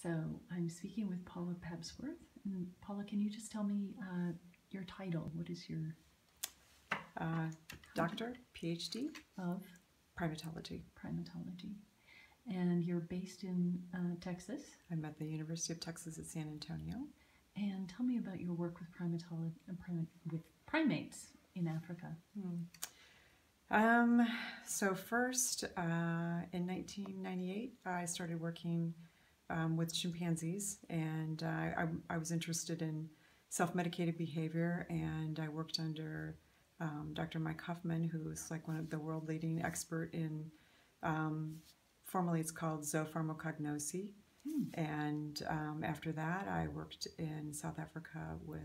So I'm speaking with Paula Pebsworth. And Paula, can you just tell me your title? What is your Doctor, PhD, of primatology. primatology? And you're based in Texas. I'm at the University of Texas at San Antonio. And tell me about your work with with primates in Africa. So first, in 1998, I started working with chimpanzees, and I was interested in self-medicated behavior, and I worked under Dr. Mike Huffman, who's like one of the world leading expert in, formerly it's called zoopharmacognosy. And after that, I worked in South Africa with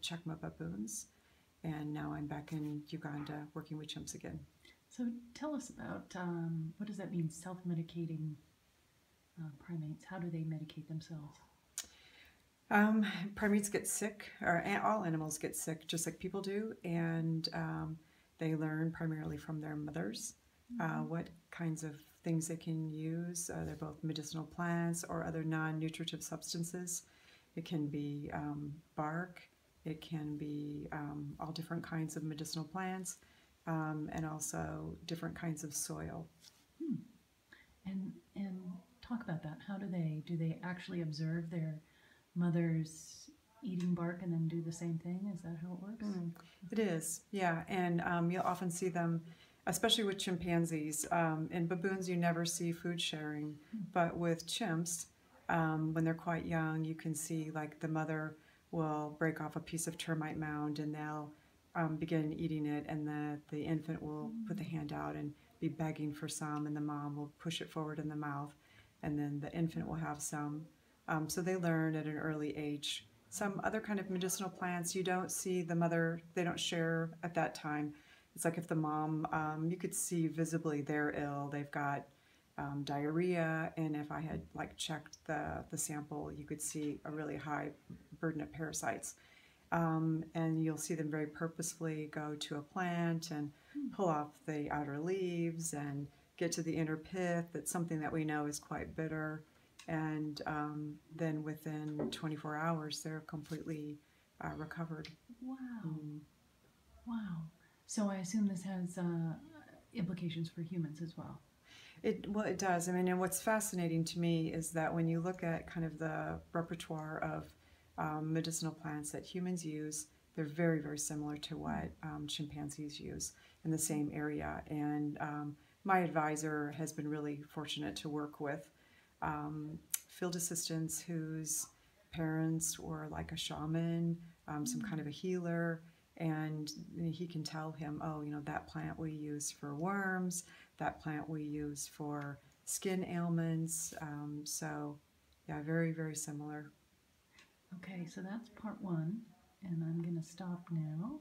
Chekma baboons, and now I'm back in Uganda working with chimps again. So tell us about what does that mean, self-medicating primates? How do they medicate themselves? Primates get sick, or all animals get sick, just like people do, and they learn primarily from their mothers what kinds of things they can use. They're both medicinal plants or other non-nutritive substances. It can be bark, it can be all different kinds of medicinal plants, and also different kinds of soil. And talk about that. How do they actually observe their mothers eating bark and then do the same thing? Is that how it works? It is, yeah, and you'll often see them, especially with chimpanzees. In baboons, you never see food sharing, but with chimps, when they're quite young, you can see like the mother will break off a piece of termite mound and they'll begin eating it, and the infant will put the hand out and be begging for some, and the mom will push it forward in the mouth, and then the infant will have some. So they learn at an early age. Some other kind of medicinal plants, you don't see the mother, they don't share at that time. It's like if the mom, you could see visibly they're ill, they've got diarrhea, and if I had like checked the sample, you could see a really high burden of parasites. And you'll see them very purposefully go to a plant and pull off the outer leaves and get to the inner pith. That's something that we know is quite bitter. And then within 24 hours, they're completely recovered. Wow. Wow. So I assume this has implications for humans as well. Well, it does. I mean, and what's fascinating to me is that when you look at kind of the repertoire of medicinal plants that humans use, they're very, very similar to what chimpanzees use in the same area. And my advisor has been really fortunate to work with field assistants whose parents were like a shaman, some kind of a healer, and he can tell him, oh, you know, that plant we use for worms, that plant we use for skin ailments. So yeah, very, very similar. Okay, so that's part one, and I'm going to stop now.